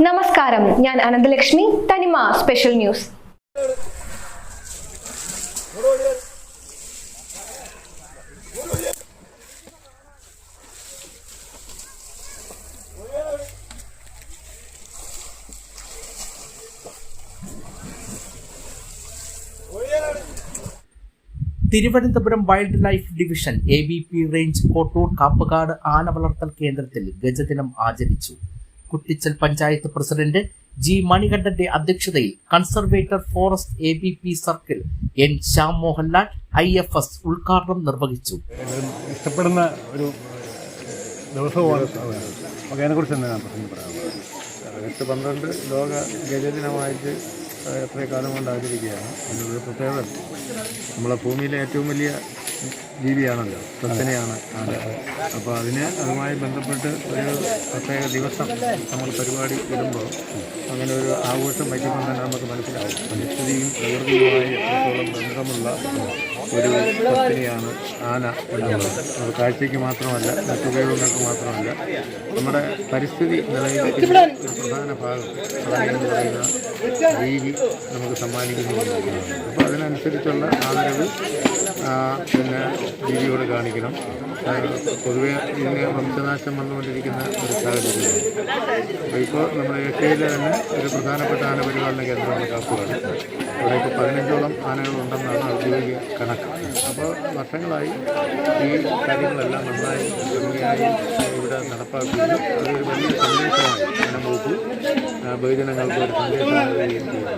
നമസ്കാരം, ഞാൻ Ananthalakshmi. Thanima special news. Thiruvananthapuram wildlife division ABP range Kottoor Kappukad ആന വളർത്തൽ കേന്ദ്രത്തിൽ ഗജദിനം ആചരിച്ചു. Kuttichal panchayat president G. മണികണ്ഠന്റെ അധ്യക്ഷതയിൽ conservator forest ABP circle N. Shyam Mohanlal IFS ഉദ്ഘാടനം നിർവഹിച്ചു. ഇഷ്ടപ്പെടുന്ന ഒരു ദിവസമാണ്. അതിനെക്കുറിച്ച് ആഗസ്റ്റ് 12 ലോക ഗജദിനമായിട്ട് എത്രയും കാലം കൊണ്ട് ആചരിക്കുകയാണ്. അതിനൊരു പ്രത്യേകത, നമ്മളെ ഭൂമിയിലെ ഏറ്റവും വലിയ ജീവിയാണല്ലോ, സസ്തനെയാണ് ആന. അപ്പോൾ അതുമായി ബന്ധപ്പെട്ട് ഒരു പ്രത്യേക ദിവസം നമ്മൾ പരിപാടി ഇടുമ്പോൾ അങ്ങനെ ഒരു ആഘോഷം വയ്ക്കുമ്പോൾ തന്നെ നമുക്ക് മനസ്സിലാവും പരിസ്ഥിതിയും പ്രകൃതിയുമായി എത്രത്തോളം ബന്ധമുള്ള ഒരു സസ്തനെയാണ് ആന എന്നുള്ളത്. അത് കാഴ്ചയ്ക്ക് മാത്രമല്ല, മറ്റുപയോഗങ്ങൾക്ക് മാത്രമല്ല, നമ്മുടെ പരിസ്ഥിതി നിലനിൽക്കുന്ന ഒരു പ്രധാന ഭാഗം എന്ന് പറയുന്ന ജീവി നമുക്ക് സമ്മാനിക്കുന്നുണ്ട്. അപ്പോൾ അതിനനുസരിച്ചുള്ള ആദരവ് പിന്നെ ജീവിയോട് കാണിക്കണം. പൊതുവെ ഇതിന് വംശനാശം വന്നുകൊണ്ടിരിക്കുന്ന ഒരു സാഹചര്യമാണ്. അപ്പോൾ ഇപ്പോൾ നമ്മുടെ ഏഷ്യയിലെ തന്നെ ഒരു പ്രധാനപ്പെട്ട ആന പരിപാലന കേന്ദ്രമാണ് കാപ്പുകാട്. അവിടെ ഇപ്പോൾ 15ഓളം ആനകളുണ്ടെന്നാണ് ഔദ്യോഗിക കണക്ക്. അപ്പോൾ വർഷങ്ങളായി ഈ കാര്യങ്ങളെല്ലാം നന്നായി ഭംഗിയായി ഇവിടെ നടപ്പാക്കുന്നു. അതൊരു വലിയ സന്ദേശമാണ്. വനം വകുപ്പ് ബഹുജനങ്ങൾക്ക് ഒരു സന്ദേശമാണ് നൽകിയിരിക്കുന്നത്.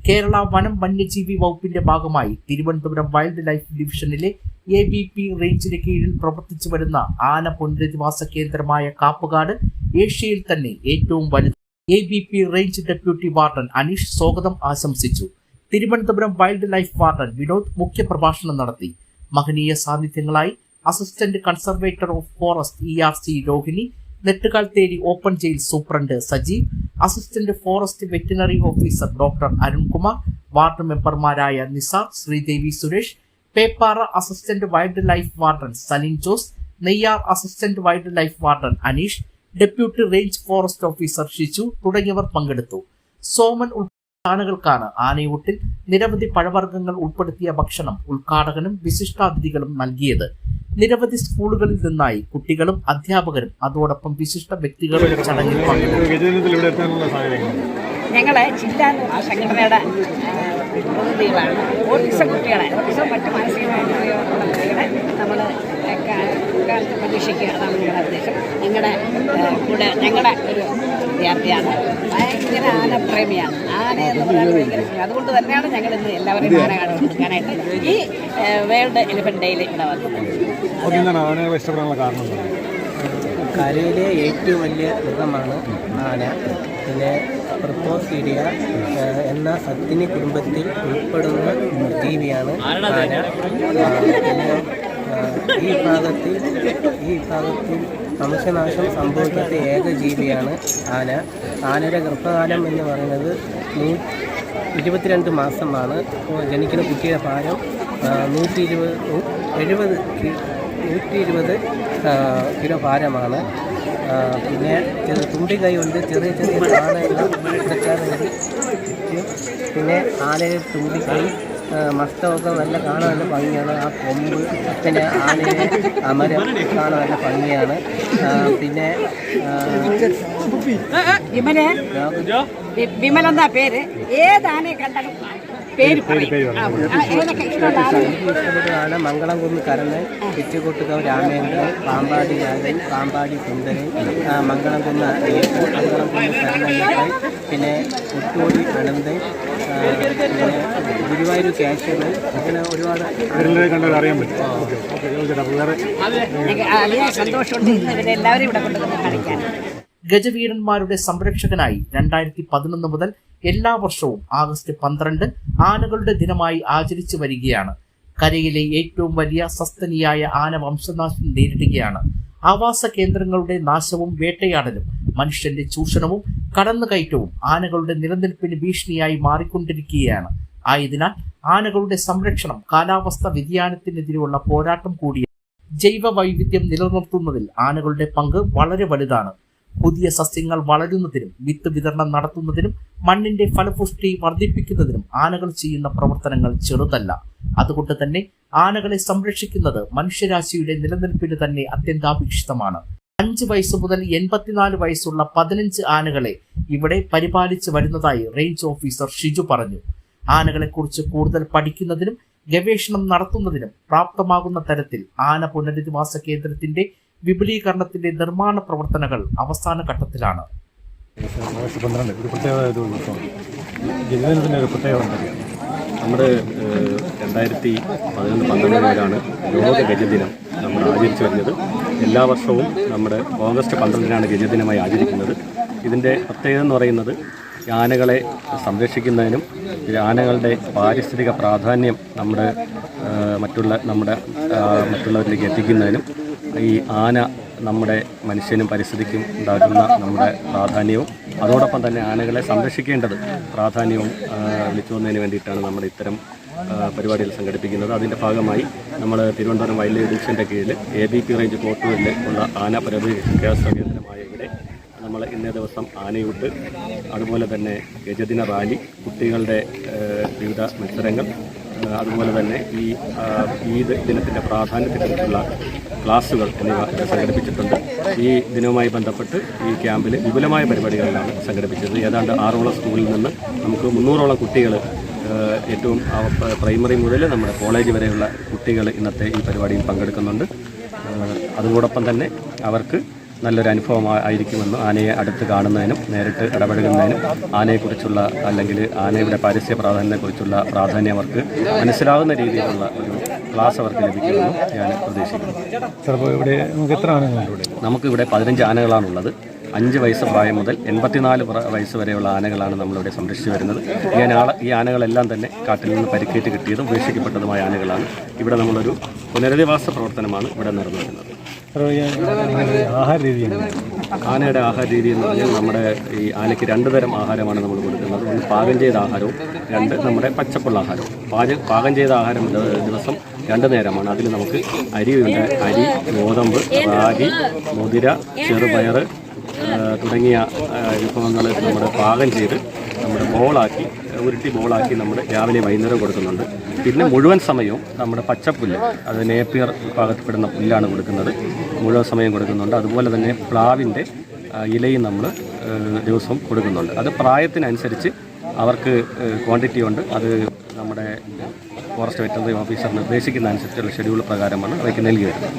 കേരള വനം വന്യജീവി വകുപ്പിന്റെ ഭാഗമായി തിരുവനന്തപുരം വൈൽഡ് ലൈഫ് ഡിവിഷനിലെ ABP റേഞ്ചിന് കീഴിൽ പ്രവർത്തിച്ചു വരുന്ന ആന പുനരധിവാസ കേന്ദ്രമായ കാപ്പുകാട് ഏഷ്യയിൽ തന്നെ ഏറ്റവും വലുത്. ABP range deputy warden Aneesh സ്വാഗതം ആശംസിച്ചു. Thiruvananthapuram wildlife warden Vinod മുഖ്യപ്രഭാഷണം നടത്തി. മഹനീയ സാന്നിധ്യങ്ങളായി assistant conservator of forest ERC Rohini, Nettukal Theri open jail superintendent Sajeev, assistant forest veterinary officer doctor Arunkumar, ward മെമ്പർമാരായ Nisar, Sreedevi Suresh, Peppara assistant wildlife warden Salin Jose, Neyyar assistant wildlife warden Aneesh, deputy range forest officer Shiju തുടങ്ങിയവർ പങ്കെടുത്തു. സോമൻ ആനകൾക്കാണ് ആനയൂട്ടിൽ നിരവധി പഴവർഗ്ഗങ്ങൾ ഉൾപ്പെടുത്തിയ ഭക്ഷണം ഉദ്ഘാടകനും വിശിഷ്ടാതിഥികളും നൽകിയത്. നിരവധി സ്കൂളുകളിൽ നിന്നായി കുട്ടികളും അധ്യാപകരും അതോടൊപ്പം വിശിഷ്ട വ്യക്തികളും ചടങ്ങിൽ പങ്കെടുത്തു. ഞങ്ങളെ ജില്ലാ സംഘടനയുടെ പ്രതിനിധികളാണ്. ഓട്ടിസം കുട്ടികളെ, ഓട്ടിസം മറ്റ് മാനസികമായിട്ടുള്ള കുട്ടികളെ നമ്മൾ കാലത്ത് പരീക്ഷിക്കുക, അതാണ് നിങ്ങളുടെ ഉദ്ദേശം. നിങ്ങളുടെ കൂടെ ഞങ്ങളുടെ ഒരു വിദ്യാർത്ഥിയാണ്, ഭയങ്കര ആനപ്രേമിയാണ്. ആനയെന്ന് പറയാൻ ഭയങ്കര, അതുകൊണ്ട് തന്നെയാണ് ഞങ്ങൾ ഇന്ന് എല്ലാവരെയും ആന കാണിച്ചു കൊടുക്കാനായിട്ട് ഈ വേൾഡ് എലിഫന്റ് ഡേയിൽ ഇവിടെ വന്നത്. ആനകളെ ഇഷ്ടപ്പെടാനുള്ള കാരണം കരയിലെ ഏറ്റവും വലിയ മൃഗമാണ് ആന. പിന്നെ പ്രൊപ്പോസീഡിയ എന്ന സത്തിനി കുടുംബത്തിൽ ഉൾപ്പെടുന്ന ജീവിയാണ് ആന. പിന്നെ ഈ ഭാഗത്തിൽ വംശനാശം സംഭവിക്കാത്ത ഏക ജീവിയാണ് ആന. ആനയുടെ ഗർഭകാലം എന്ന് പറയുന്നത് 22 മാസമാണ്. ജനിക്കുന്ന കുട്ടിയുടെ ഭാരം 120 കിലോ ഭാരമാണ്. പിന്നെ തുമ്പിക്കൈ കൊണ്ട് ചെറിയ ചെറിയ ആനകൾ ഇതൊക്കെയാണ്. പിന്നെ ആനയുടെ തുമ്പിക്കൈ മസ്തകമൊക്കെ നല്ല കാണാൻ നല്ല ഭംഗിയാണ്. ആ കൊമ്പ് പിന്നെ ആനയുടെ അമരം കാണാൻ നല്ല ഭംഗിയാണ്. പിന്നെ വിമലെന്താ പേര്? ഏത് ആനയെ കണ്ടാലും പേര് ഇഷ്ടപ്പെട്ടതാണ് മംഗളംകുന്ന് കരണ്ണൻ, തെറ്റുകൊട്ടുകാവ് രാമേന്ദ്രൻ, പാമ്പാടി രാജൻ, പാമ്പാടി സുന്ദരൻ, മംഗളംകുന്ന് അയ്യപ്പൻ, മംഗളംകുന്ന് ശരണയ്യപ്പൻ, പിന്നെ ഒട്ടോടി അനന്തൻ, പിന്നെ ഗുരുവായൂർ കാശ്യപൻ, അങ്ങനെ ഒരുപാട് കണ്ടാൽ അറിയാൻ പറ്റും. സന്തോഷമുണ്ട് ഇന്ന് ഇവരെല്ലാവരും ഇവിടെ കൊണ്ടുവന്ന് കാണിക്കാൻ. ഗജവീരന്മാരുടെ സംരക്ഷകനായി 2011 മുതൽ എല്ലാ വർഷവും ആഗസ്റ്റ് 12 ആനകളുടെ ദിനമായി ആചരിച്ചു വരികയാണ്. കരയിലെ ഏറ്റവും വലിയ സസ്തനിയായ ആന വംശനാശം നേരിടുകയാണ്. ആവാസ കേന്ദ്രങ്ങളുടെ നാശവും വേട്ടയാടലും മനുഷ്യന്റെ ചൂഷണവും കടന്നുകയറ്റവും ആനകളുടെ നിലനിൽപ്പിന് ഭീഷണിയായി മാറിക്കൊണ്ടിരിക്കുകയാണ്. ആയതിനാൽ ആനകളുടെ സംരക്ഷണം കാലാവസ്ഥ വ്യതിയാനത്തിനെതിരെയുള്ള പോരാട്ടം കൂടിയാണ്. ജൈവ വൈവിധ്യം നിലനിർത്തുന്നതിൽ ആനകളുടെ പങ്ക് വളരെ വലുതാണ്. പുതിയ സസ്യങ്ങൾ വളരുന്നതിനും വിത്ത് വിതരണം നടത്തുന്നതിനും മണ്ണിന്റെ ഫലപുഷ്ടി വർദ്ധിപ്പിക്കുന്നതിനും ആനകൾ ചെയ്യുന്ന പ്രവർത്തനങ്ങൾ ചെറുതല്ല. അതുകൊണ്ട് തന്നെ ആനകളെ സംരക്ഷിക്കുന്നത് മനുഷ്യരാശിയുടെ നിലനിൽപ്പിന് തന്നെ അത്യന്താപേക്ഷിതമാണ്. 5 വയസ്സ് മുതൽ 84 വയസ്സുള്ള 15 ആനകളെ ഇവിടെ പരിപാലിച്ചു വരുന്നതായി റേഞ്ച് ഓഫീസർ ഷിജു പറഞ്ഞു. ആനകളെക്കുറിച്ച് കൂടുതൽ പഠിക്കുന്നതിനും ഗവേഷണം നടത്തുന്നതിനും പ്രാപ്തമാകുന്ന തരത്തിൽ ആന പുനരധിവാസ കേന്ദ്രത്തിന്റെ വിപുലീകരണത്തിന്റെ നിർമ്മാണ പ്രവർത്തനങ്ങൾ അവസാന ഘട്ടത്തിലാണ്. ആഗസ്റ്റ് 12 ഒരു പ്രത്യേകത ഒരു ദിവസമാണ്. ഗജദിനത്തിൻ്റെ ഒരു പ്രത്യേകത ഉണ്ടറിയാം. നമ്മുടെ 2011-12 ലോക ഗജദിനം നമ്മൾ ആചരിച്ചു വരുന്നത്. എല്ലാ വർഷവും നമ്മുടെ ഓഗസ്റ്റ് 12 ഗജദിനമായി ആചരിക്കുന്നത്. ഇതിൻ്റെ പ്രത്യേകത എന്ന് പറയുന്നത് ആനകളെ സംരക്ഷിക്കുന്നതിനും ആനകളുടെ പാരിസ്ഥിതിക പ്രാധാന്യം മറ്റുള്ളവരിലേക്ക് എത്തിക്കുന്നതിനും ഈ ആന നമ്മുടെ മനുഷ്യനും പരിസ്ഥിതിക്കും ഉണ്ടാക്കുന്ന നമ്മുടെ പ്രാധാന്യവും അതോടൊപ്പം തന്നെ ആനകളെ സംരക്ഷിക്കേണ്ടത് പ്രാധാന്യവും വിളിച്ചു വന്നതിന് വേണ്ടിയിട്ടാണ് നമ്മൾ ഇത്തരം പരിപാടികൾ സംഘടിപ്പിക്കുന്നത്. അതിൻ്റെ ഭാഗമായി നമ്മൾ തിരുവനന്തപുരം വൈൽഡ് ലൈഫ് ഡിവിഷൻ്റെ കീഴിൽ ABP റേഞ്ച് കോട്ടൂരിൽ ഉള്ള ആന പരിപാലന കേന്ദ്രമായ ഇവിടെ നമ്മൾ ഇന്നേ ദിവസം ആനയൂട്ട്, അതുപോലെ തന്നെ ഗജദിന റാലി, കുട്ടികളുടെ വിവിധ മത്സരങ്ങൾ, അതുപോലെ തന്നെ ഈ ദിനത്തിൻ്റെ പ്രാധാന്യത്തെക്കുറിച്ചുള്ള ക്ലാസുകൾ എന്നിവ സംഘടിപ്പിച്ചിട്ടുണ്ട്. ഈ ദിനവുമായി ബന്ധപ്പെട്ട് ഈ ക്യാമ്പിൽ വിപുലമായ പരിപാടികളാണ് സംഘടിപ്പിച്ചത്. ഏതാണ്ട് 6ഓളം സ്കൂളിൽ നിന്ന് നമുക്ക് 300ഓളം കുട്ടികൾ, ഏറ്റവും പ്രൈമറി മുതൽ നമ്മുടെ കോളേജ് വരെയുള്ള കുട്ടികൾ ഇന്നത്തെ ഈ പരിപാടിയിൽ പങ്കെടുക്കുന്നുണ്ട്. അതോടൊപ്പം തന്നെ അവർക്ക് നല്ലൊരു അനുഭവം ആയിരിക്കുമെന്ന് ആനയെ അടുത്ത് കാണുന്നതിനും നേരിട്ട് ഇടപഴകുന്നതിനും ആനയെക്കുറിച്ചുള്ള അല്ലെങ്കിൽ ആനയുടെ പാരിസ്ഥിതിക പ്രാധാന്യത്തെക്കുറിച്ചുള്ള പ്രാധാന്യം അവർക്ക് മനസ്സിലാകുന്ന രീതിയിലുള്ള ഒരു ക്ലാസ് അവർക്ക് ലഭിക്കുമെന്നും ഞാൻ പ്രതീക്ഷിക്കുന്നു. നമുക്കിവിടെ 15 ആനകളാണുള്ളത്. 5 വയസ്സ് പ്രായം മുതൽ 84 വയസ്സ് വരെയുള്ള ആനകളാണ് നമ്മളിവിടെ സംരക്ഷിച്ചു വരുന്നത്. ഈ ആനകളെല്ലാം തന്നെ കാട്ടിൽ നിന്ന് പരിക്കേറ്റ് കിട്ടിയതും ഉപേക്ഷിക്കപ്പെട്ടതുമായ ആനകളാണ്. ഇവിടെ നമ്മളൊരു പുനരധിവാസ പ്രവർത്തനമാണ് ഇവിടെ നടന്നു വരുന്നത്. ആനയുടെ ആഹാര രീതി എന്ന് പറഞ്ഞാൽ നമ്മുടെ ഈ ആനയ്ക്ക് 2 തരം ആഹാരമാണ് നമ്മൾ കൊടുക്കുന്നത്. ഒന്ന് പാകം ചെയ്ത ആഹാരവും, 2 നമ്മുടെ പച്ചപ്പുള്ള ആഹാരവും. പാകം ചെയ്ത ആഹാരം ദിവസം 2 നേരമാണ്. അതിൽ നമുക്ക് അരിയുണ്ട്, അരി, ഗോതമ്പ്, റാഗി, മുതിര, ചെറുപയർ തുടങ്ങിയ വിഭവങ്ങൾ നമ്മൾ പാകം ചെയ്ത് നമ്മുടെ ഉരുട്ടി ബോളാക്കി നമ്മൾ രാവിലെ വൈകുന്നേരം കൊടുക്കുന്നുണ്ട്. പിന്നെ മുഴുവൻ സമയവും നമ്മുടെ പച്ചപ്പുല്ല്, അത് നേപ്പിയർ വിഭാഗത്തിൽപ്പെടുന്ന പുല്ലാണ് കൊടുക്കുന്നത്, മുഴുവൻ സമയം കൊടുക്കുന്നുണ്ട്. അതുപോലെ തന്നെ പ്ലാവിൻ്റെ ഇലയും നമ്മൾ ദിവസവും കൊടുക്കുന്നുണ്ട്. അത് പ്രായത്തിനനുസരിച്ച് അവർക്ക് ക്വാണ്ടിറ്റി ഉണ്ട്. അത് നമ്മുടെ ഫോറസ്റ്റ് വെറ്ററിനറി ഓഫീസർ നിർദ്ദേശിക്കുന്ന അനുസരിച്ചുള്ള ഷെഡ്യൂൾ പ്രകാരമാണ് അവയ്ക്ക് നൽകി വരുന്നത്.